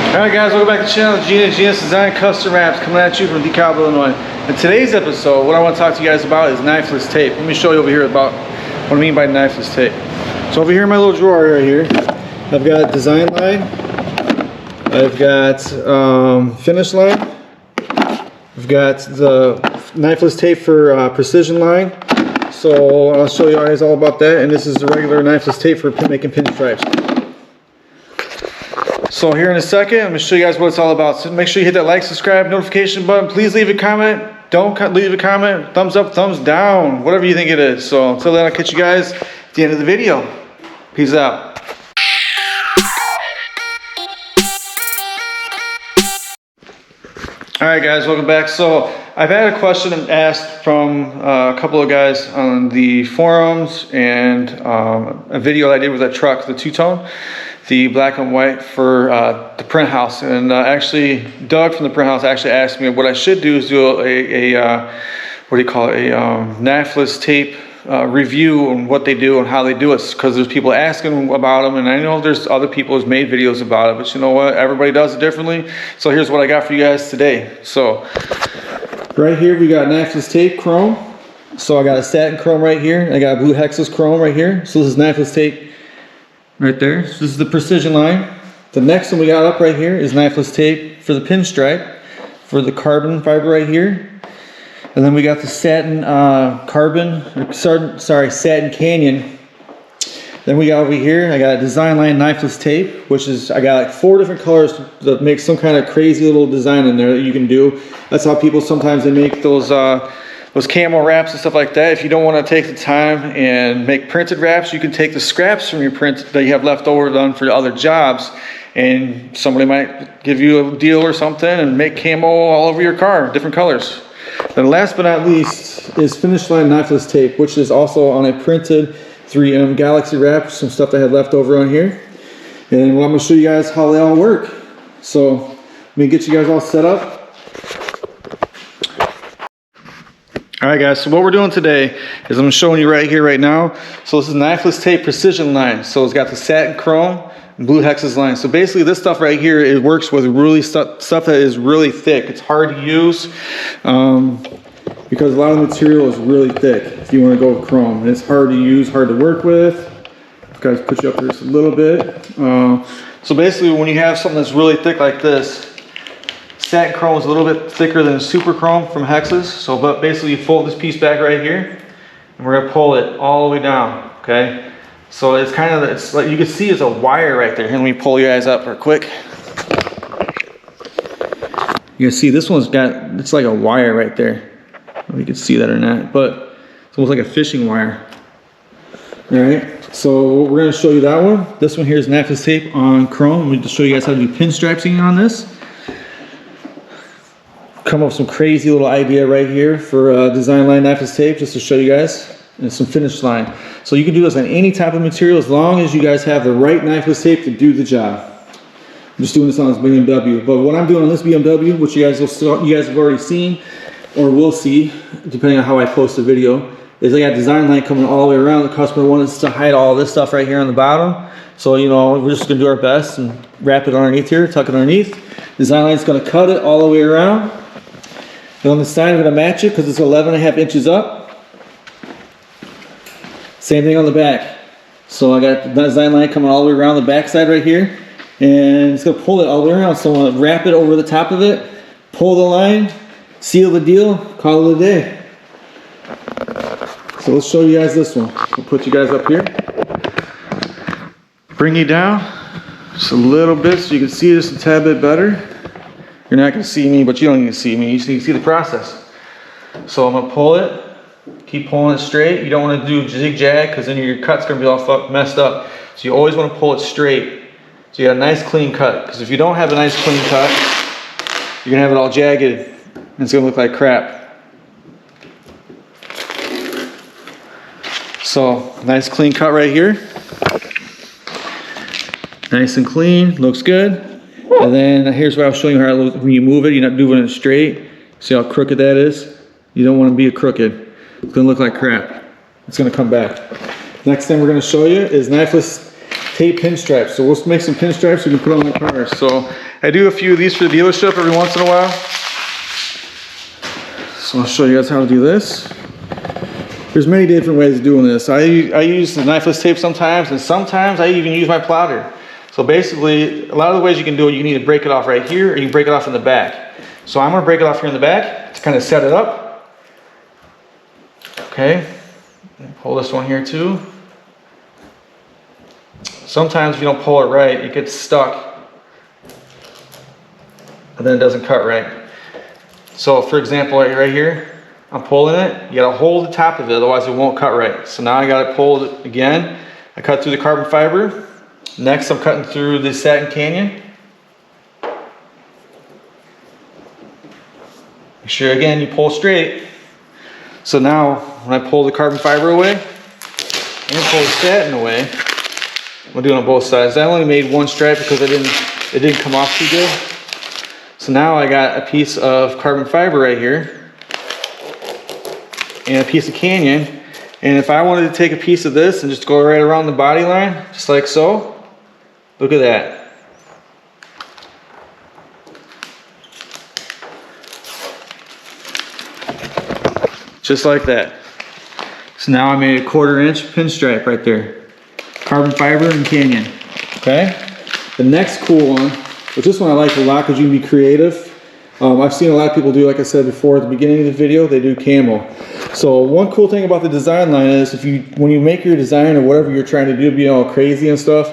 Alright guys, welcome back to the channel. GNS Designs custom wraps coming at you from Dekalb, Illinois. In today's episode, what I want to talk to you guys about is knifeless tape. Let me show you over here about what I mean by knifeless tape. So over here in my little drawer right here, I've got design line, I've got finish line, I've got the knifeless tape for precision line. So I'll show you guys all about that, and this is the regular knifeless tape for making pinstripes. So here in a second, I'm going to show you guys what it's all about. So make sure you hit that like, subscribe, notification button. Please leave a comment. Don't leave a comment. Thumbs up, thumbs down, whatever you think it is. So until then, I'll catch you guys at the end of the video. Peace out. Alright guys, welcome back. So I've had a question asked from a couple of guys on the forums and a video I did with that truck, the two-tone, the black and white for the print house. And actually Doug from the print house actually asked me what I should do is do a what do you call it, a knifeless tape review on what they do and how they do it, because there's people asking about them, and I know there's other people who's made videos about it, but you know what, everybody does it differently. So here's what I got for you guys today. So right here we got knifeless tape chrome. So I got a satin chrome right here, I got blue hexas chrome right here. So this is knifeless tape right there. So this is the precision line. The next one we got up right here is knifeless tape for the pinstripe, for the carbon fiber right here. And then we got the satin satin canyon. Then we got over here, I got a design line knifeless tape, which is, I got like 4 different colors that make some kind of crazy little design in there that you can do. That's how people sometimes they make those camo wraps and stuff like that. If you don't want to take the time and make printed wraps, you can take the scraps from your print that you have left over done for other jobs, and somebody might give you a deal or something and make camo all over your car, different colors. Then last but not least is finish line knifeless tape, which is also on a printed 3M Galaxy wrap, some stuff I had left over on here. And well, I'm going to show you guys how they all work. So let me get you guys all set up. Alright guys, so what we're doing today is I'm showing you right here, right now. So this is knifeless tape precision line. So it's got the satin chrome and blue hexas line. So basically this stuff right here, it works with really stuff that is really thick. It's hard to use because a lot of the material is really thick if you want to go with chrome. And it's hard to use, hard to work with. I've got to put you up here just a little bit. So basically when you have something that's really thick like this, satin chrome is a little bit thicker than super chrome from hexas. So but basically you fold this piece back right here, and we're gonna pull it all the way down, okay? So it's kind of, it's like you can see it's a wire right there. Here, let me pull you guys up real quick. You can see this one's got, it's like a wire right there. I don't know if you can see that or not, but it's almost like a fishing wire. All right, so we're gonna show you that one. This one here is knifeless tape on chrome. Let me just show you guys how to do pinstriping on this. Come up with some crazy little idea right here for design line knifeless tape, just to show you guys, and some finish line. So you can do this on any type of material as long as you guys have the right knifeless tape to do the job. I'm just doing this on this BMW, but what I'm doing on this BMW, which you guys have already seen or will see, depending on how I post the video, is I got design line coming all the way around. The customer wanted us to hide all this stuff right here on the bottom. So you know, we're just gonna do our best and wrap it underneath here, tuck it underneath. Design line's gonna cut it all the way around. And on the side, I'm going to match it because it's 11.5 inches up. Same thing on the back. So I got the design line coming all the way around the back side right here. And it's going to pull it all the way around. So I'm going to wrap it over the top of it, pull the line, seal the deal, call it a day. So let's show you guys this one. We'll put you guys up here. Bring you down just a little bit so you can see this a tad bit better. You're not going to see me, but you don't need to see me. You can see the process. So I'm going to pull it. Keep pulling it straight. You don't want to do zigzag because then your cut's going to be all messed up. So you always want to pull it straight. So you got a nice clean cut. Because if you don't have a nice clean cut, you're going to have it all jagged and it's going to look like crap. So nice clean cut right here. Nice and clean. Looks good. And then here's where I was showing you how it looks when you move it. You're not doing it straight. See how crooked that is? You don't want to be a crooked. It's going to look like crap. It's going to come back. Next thing we're going to show you is knifeless tape pinstripes. So we'll make some pinstripes we can put on the cars. So I do a few of these for the dealership every once in a while. So I'll show you guys how to do this. There's many different ways of doing this. I use the knifeless tape sometimes, and sometimes I even use my plouter. So basically, a lot of the ways you can do it, you can either break it off right here, or you can break it off in the back. So I'm gonna break it off here in the back to kind of set it up. Okay, pull this one here too. Sometimes if you don't pull it right, it gets stuck, and then it doesn't cut right. So for example, right here, I'm pulling it. You gotta hold the top of it, otherwise it won't cut right. So now I gotta pull it again. I cut through the carbon fiber. Next, I'm cutting through the satin canyon. Make sure again you pull straight. So now when I pull the carbon fiber away and pull the satin away, I'm doing it on both sides. I only made one stripe because it didn't come off too good. So now I got a piece of carbon fiber right here and a piece of canyon. And if I wanted to take a piece of this and just go right around the body line, just like so, look at that. Just like that. So now I made a 1/4 inch pinstripe right there. Carbon fiber and canyon, okay? The next cool one, which this one I like a lot because you can be creative. I've seen a lot of people do, like I said before at the beginning of the video, they do camel. So one cool thing about the design line is when you make your design or whatever you're trying to do, be all crazy and stuff,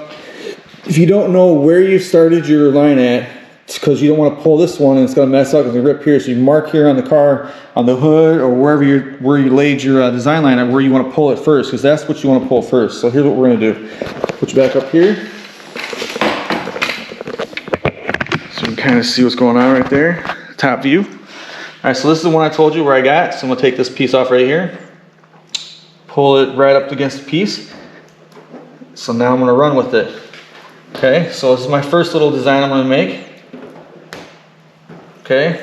if you don't know where you started your line at, because you don't want to pull this one and it's going to mess up because it rip here, so you mark here on the car, on the hood, or where you laid your design line at, where you want to pull it first, because that's what you want to pull first. So here's what we're going to do. Put you back up here, so you can kind of see what's going on right there, top view. All right, so this is the one I told you where I got. So I'm going to take this piece off right here, pull it right up against the piece. So now I'm going to run with it. Okay, so this is my first little design I'm going to make. Okay,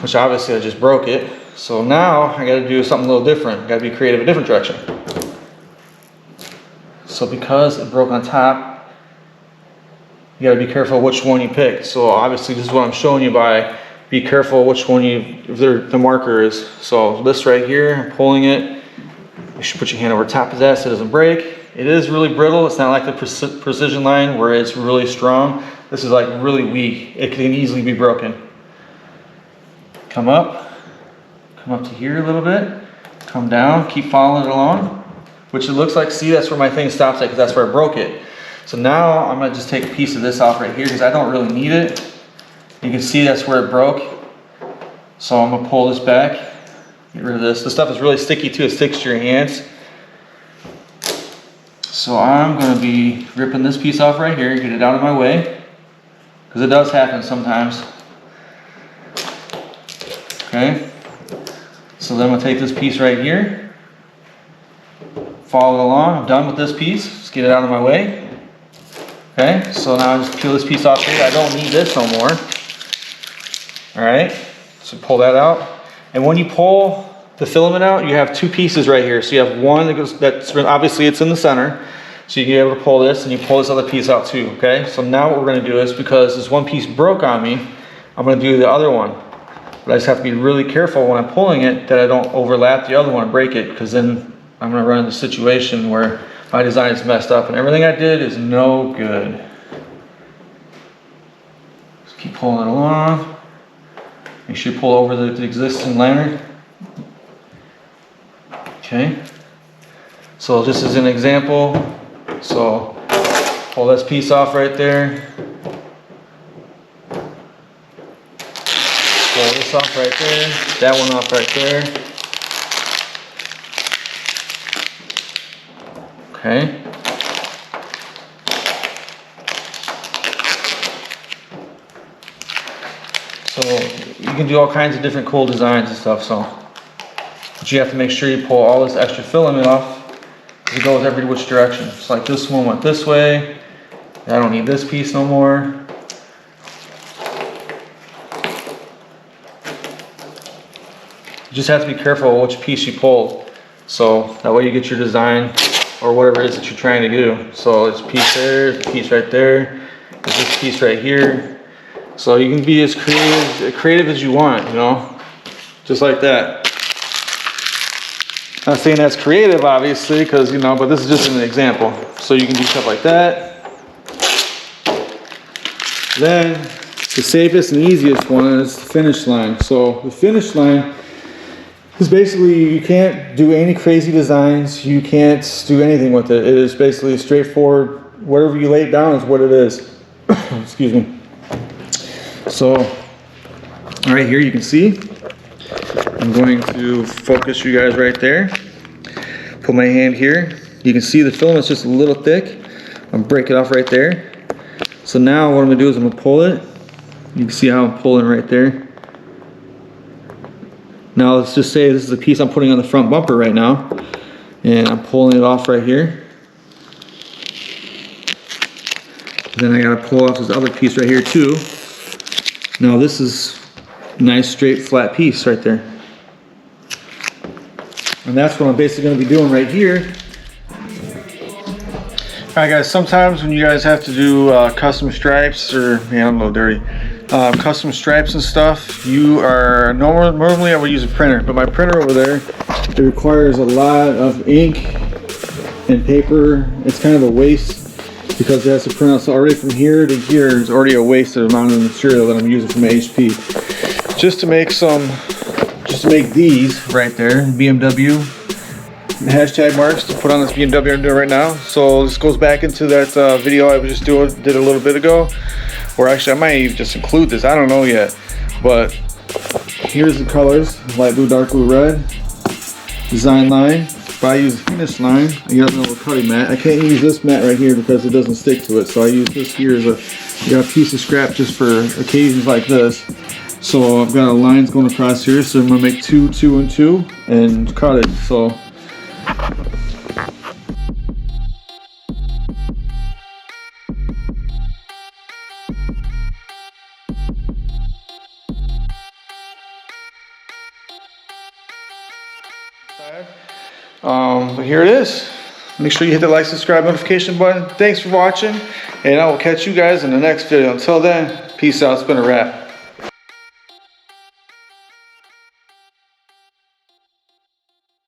which obviously I just broke it. So now I got to do something a little different. Got to be creative, a different direction. So because it broke on top, you got to be careful which one you pick. So obviously this is what I'm showing you by be careful which one the marker is. So this right here, I'm pulling it. You should put your hand over top of that so it doesn't break. It is really brittle. It's not like the precision line where it's really strong. This is like really weak. It can easily be broken. Come up to here a little bit, come down, keep following it along, which it looks like, see, that's where my thing stops at because that's where I broke it. So now I'm gonna just take a piece of this off right here because I don't really need it. You can see that's where it broke. So I'm gonna pull this back, get rid of this. This stuff is really sticky too, it sticks to your hands. So I'm gonna be ripping this piece off right here, get it out of my way, because it does happen sometimes. Okay, so then I'm gonna take this piece right here, follow it along. I'm done with this piece, just get it out of my way. Okay, so now I just peel this piece off here. I don't need this no more. All right, so pull that out. And when you pull the filament out, you have two pieces right here. So you have one that goes, that's obviously it's in the center. So you can be able to pull this and you pull this other piece out too, okay? So now what we're gonna do is, because this one piece broke on me, I'm gonna do the other one. But I just have to be really careful when I'm pulling it that I don't overlap the other one and break it, because then I'm gonna run into a situation where my design is messed up and everything I did is no good. Just keep pulling it along. Make sure you pull over the existing liner. Okay. So just as an example, so pull this piece off right there. Pull this off right there. That one off right there. Okay. So you can do all kinds of different cool designs and stuff, so. But you have to make sure you pull all this extra filament off. It goes every which direction. It's like this one went this way. I don't need this piece no more. You just have to be careful which piece you pull. So that way you get your design or whatever it is that you're trying to do. So it's a piece there, a piece right there, there's this piece right here. So you can be as creative as you want, you know, just like that. Not saying that's creative, obviously, because, you know, but this is just an example. So you can do stuff like that. Then the safest and easiest one is the finish line. So the finish line is basically, you can't do any crazy designs. You can't do anything with it. It is basically straightforward. Whatever you lay it down is what it is. Excuse me. So right here you can see, I'm going to focus you guys right there. Put my hand here. You can see the filament's just a little thick. I'm break it off right there. So now what I'm gonna do is I'm gonna pull it. You can see how I'm pulling right there. Now let's just say this is the piece I'm putting on the front bumper right now, and I'm pulling it off right here. Then I gotta pull off this other piece right here too. Now this is a nice straight flat piece right there. And that's what I'm basically gonna be doing right here. Alright guys, sometimes when you guys have to do custom stripes, or, man, I'm a little dirty. Custom stripes and stuff, you are, normally I would use a printer, but my printer over there, it requires a lot of ink and paper. It's kind of a waste because it has to print out. So already from here to here is already a wasted amount of material that I'm using from HP. Just to make these right there, BMW hashtag marks to put on this BMW I'm doing right now. So this goes back into that video I was just did a little bit ago. Or actually, I might even just include this. I don't know yet. But here's the colors: light blue, dark blue, red. Design line. If I use finish line, I got another cutting mat. I can't use this mat right here because it doesn't stick to it. So I use this here as a piece of scrap just for occasions like this. So I've got a lines going across here. So I'm gonna make 2, 2, and 2, and cut it. So. But here it is. Make sure you hit the like, subscribe, notification button. Thanks for watching, and I will catch you guys in the next video. Until then, peace out. It's been a wrap.